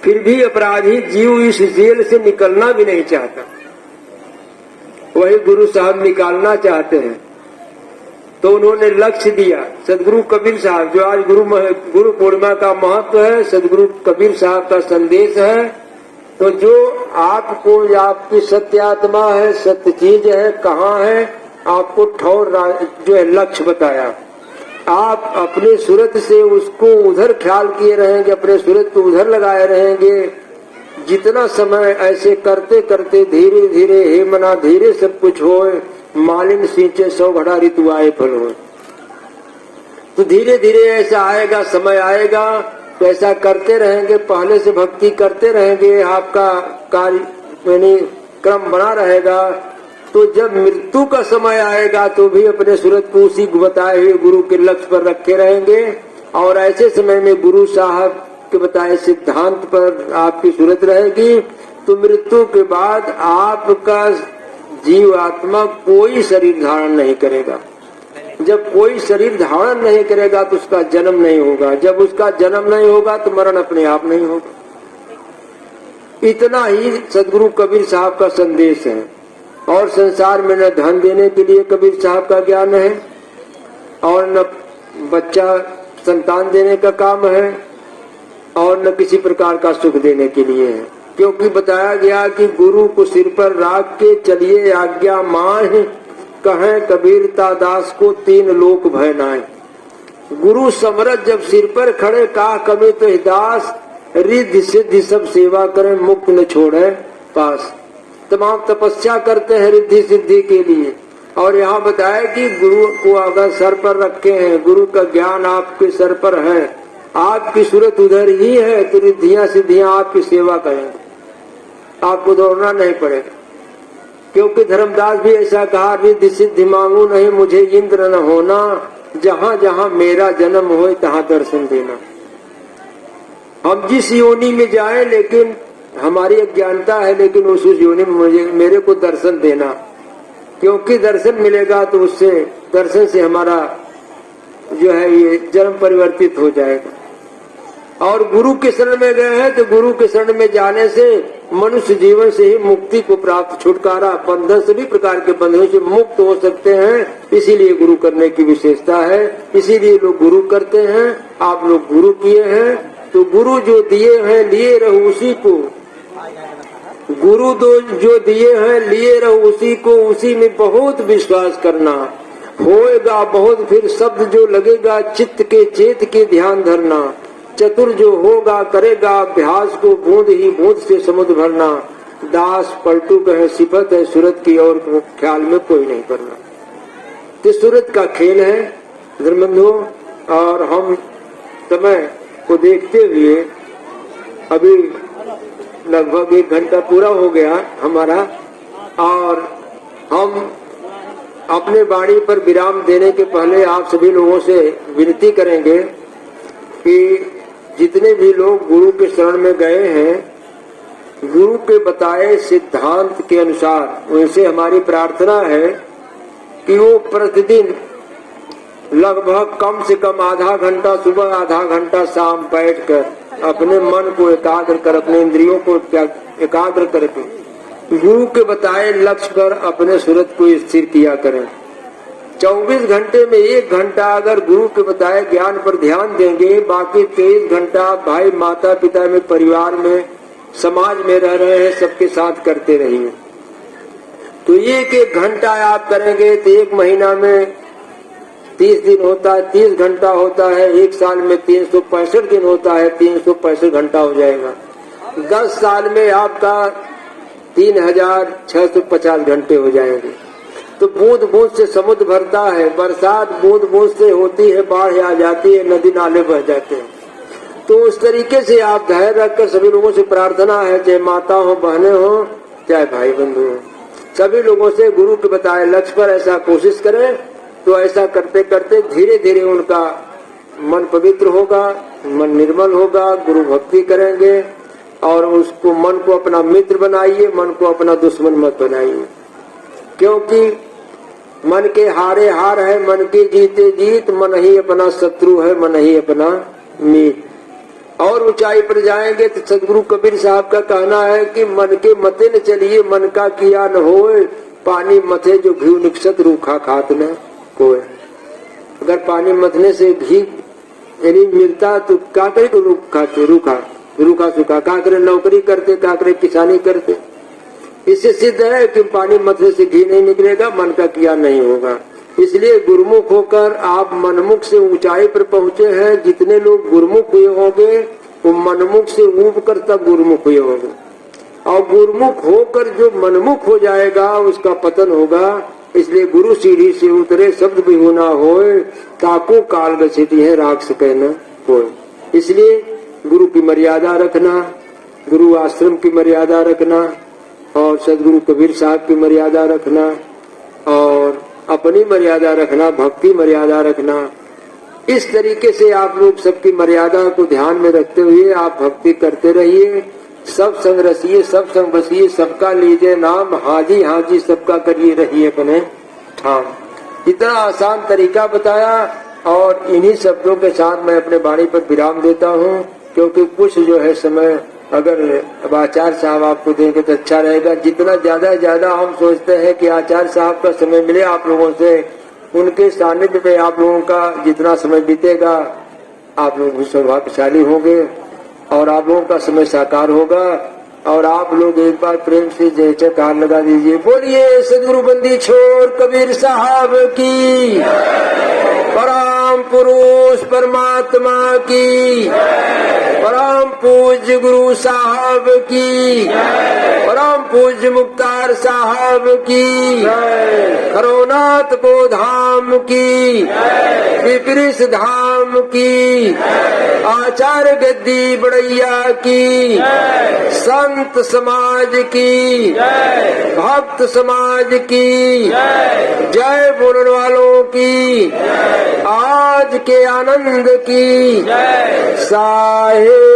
फिर भी अपराधी जीव इस जेल से निकलना भी नहीं चाहता, वही गुरु साहब निकालना चाहते हैं। तो उन्होंने लक्ष्य दिया। सदगुरु कबीर साहब, जो आज गुरु पूर्णिमा का महत्व है, सदगुरु कबीर साहब का संदेश है। तो जो आपको, आपकी सत्य आत्मा है, सत्य चीज है, कहाँ है, आपको ठौर जो है लक्ष्य बताया। आप अपने सूरत से उसको उधर ख्याल किए रहेंगे, अपने सूरत को उधर लगाए रहेंगे। जितना समय ऐसे करते करते धीरे धीरे हे मना धीरे सब कुछ होए, मालिन सींचे 100 घड़ा ऋतु आए फल हो। तो धीरे धीरे ऐसा आएगा, समय आएगा, तो ऐसा करते रहेंगे, पहले से भक्ति करते रहेंगे, आपका कार्य यानी क्रम बना रहेगा। तो जब मृत्यु का समय आएगा तो भी अपने सूरत को उसी बताए हुए गुरु के लक्ष्य पर रखे रहेंगे। और ऐसे समय में गुरु साहब के बताए सिद्धांत पर आपकी सूरत रहेगी। तो मृत्यु के बाद आपका जीव आत्मा कोई शरीर धारण नहीं करेगा। जब कोई शरीर धारण नहीं करेगा तो उसका जन्म नहीं होगा। जब उसका जन्म नहीं होगा तो मरण अपने आप नहीं होगा। इतना ही सदगुरु कबीर साहब का संदेश है। और संसार में न धन देने के लिए कबीर साहब का ज्ञान है, और न बच्चा संतान देने का काम है, और न किसी प्रकार का सुख देने के लिए है। क्योंकि बताया गया कि गुरु को सिर पर राख के चलिए आज्ञा माहे, कहें कबीरता दास को 3 लोक भय नाय। गुरु समरथ जब सिर पर खड़े, कहा कबीर तो दास रिद्धि सिद्धि सब सेवा करें, मुक्त न छोड़े पास। तमाम तपस्या करते हैं रिद्धि सिद्धि के लिए। और यहाँ बताया कि गुरु को अगर सर पर रखे हैं, गुरु का ज्ञान आपके सर पर है, आपकी सूरत उधर ही है, तो रिद्धियां सिद्धियां आपकी सेवा करेंगे, आपको दौड़ना नहीं पड़ेगा। क्योंकि धर्मदास भी ऐसा कहा, रिद्धि सिद्धि मांगू नहीं मुझे इंद्र न होना, जहाँ जहाँ मेरा जन्म होए तहाँ दर्शन देना। हम जिस योनि में जाए, लेकिन हमारी अज्ञानता है, लेकिन उस योनि में मुझे मेरे को दर्शन देना। क्योंकि दर्शन मिलेगा तो उससे दर्शन से हमारा जो है ये जन्म परिवर्तित हो जाएगा। और गुरु के शरण में गए हैं तो गुरु के शरण में जाने से मनुष्य जीवन से ही मुक्ति को प्राप्त, छुटकारा, बंधन सभी प्रकार के बंधनों से मुक्त हो सकते हैं। इसीलिए गुरु करने की विशेषता है, इसीलिए लोग गुरु करते हैं। आप लोग गुरु किए हैं तो गुरु जो दिए हैं लिए रहो उसी को, गुरु जो दिए हैं लिए रहो उसी को, उसी में बहुत विश्वास करना होएगा बहुत। फिर शब्द जो लगेगा चित्त के चेत के ध्यान धरना, चतुर जो होगा करेगा अभ्यास को, बूंद ही बूंद से समुद्र भरना। दास पलटू कहे सिफत है सूरत की, और ख्याल में कोई नहीं करना। तो सूरत का खेल है धर्मबंधुओं। और हम समय को देखते हुए अभी लगभग 1 घंटा पूरा हो गया हमारा, और हम अपने वाणी पर विराम देने के पहले आप सभी लोगों से विनती करेंगे कि जितने भी लोग गुरु के शरण में गए हैं, गुरु के बताए सिद्धांत के अनुसार, उनसे हमारी प्रार्थना है कि वो प्रतिदिन लगभग कम से कम आधा घंटा सुबह, आधा घंटा शाम बैठकर अपने मन को एकाग्र कर, अपने इंद्रियों को एकाग्र करके गुरु के बताए लक्ष्य पर अपने सूरत को स्थिर किया करें। 24 घंटे में 1 घंटा अगर गुरु के बताए ज्ञान पर ध्यान देंगे, बाकी 23 घंटा भाई माता पिता में, परिवार में, समाज में रह रहे हैं सबके साथ करते रहिए। तो 1-1 घंटा आप करेंगे तो 1 महीना में 30 दिन होता है, 30 घंटा होता है, 1 साल में 365 दिन होता है, 365 घंटा हो जाएगा। 10 साल में आपका 3650 घंटे हो जाएंगे। तो बूंद बूंद से समुद्र भरता है, बरसात बूंद बूंद से होती है, बाढ़ आ जाती है, नदी नाले बह जाते हैं। तो उस तरीके से आप धैर्य रखकर सभी लोगों से प्रार्थना है, चाहे माता हो, बहनें हो, चाहे भाई बंधु हो, सभी लोगों से गुरु के बताए लक्ष्य पर ऐसा कोशिश करें। तो ऐसा करते करते धीरे धीरे उनका मन पवित्र होगा, मन निर्मल होगा, गुरु भक्ति करेंगे। और उसको मन को अपना मित्र बनाइए, मन को अपना दुश्मन मत बनाइए। क्योंकि मन के हारे हार है, मन के जीते जीत, मन ही अपना शत्रु है, मन ही अपना मीत। और ऊंचाई पर जाएंगे तो सदगुरु कबीर साहब का कहना है कि मन के मते न चलिए, मन का किया न होए, पानी मथे जो घी निकसत रूखा खात न कोय। अगर पानी मथने से घी यानी मिलता तो काकरे को रूखा सूखा काकरे नौकरी करते, काकरे किसानी करते। इससे सिद्ध है कि पानी मथने से घी नहीं निकलेगा, मन का किया नहीं होगा। इसलिए गुरुमुख होकर आप मनमुख से ऊंचाई पर पहुंचे हैं। जितने लोग गुरुमुख हुए होंगे वो मनमुख से ऊब कर तब गुरुमुख हुए होंगे, और गुरुमुख होकर जो मनमुख हो जाएगा उसका पतन होगा। इसलिए गुरु सीढ़ी से उतरे शब्द भी होना होए, ताको काल गछेती है राख सके न कोई। इसलिए गुरु की मर्यादा रखना, गुरु आश्रम की मर्यादा रखना, और सदगुरु कबीर साहब की मर्यादा रखना, और अपनी मर्यादा रखना, भक्ति मर्यादा रखना। इस तरीके से आप लोग सबकी मर्यादा को ध्यान में रखते हुए आप भक्ति करते रहिए। सब संग रसिए, सब संग बसिए, सबका लीजिए नाम, हाजी हाजी सबका करिए रहिए अपने ठाम। इतना आसान तरीका बताया, और इन्हीं शब्दों के साथ मैं अपने वाणी पर विराम देता हूँ, क्योंकि कुछ जो है समय अगर अब आचार्य साहब आपको देंगे तो अच्छा रहेगा। जितना ज्यादा हम सोचते हैं कि आचार्य साहब का समय मिले आप लोगों से, उनके सानिध्य पे आप लोगों का जितना समय बीतेगा आप लोग सौभाग्यशाली होंगे, और आप लोगों का समय साकार होगा। और आप लोग एक बार प्रेम से जय जयकार लगा दीजिए। बोलिए सदगुरु बंदी छोड़ कबीर साहब की, परम पुरुष परमात्मा की, परम पूज्य गुरु साहब की, परम पूज्य मुक्तार साहब की, खरोनाथ को धाम की, पिपरिस धाम की, आचार्य गद्दी बड़ैया की, संत समाज की, भक्त समाज की जय बोलने वालों की, आज के आनंद की साहे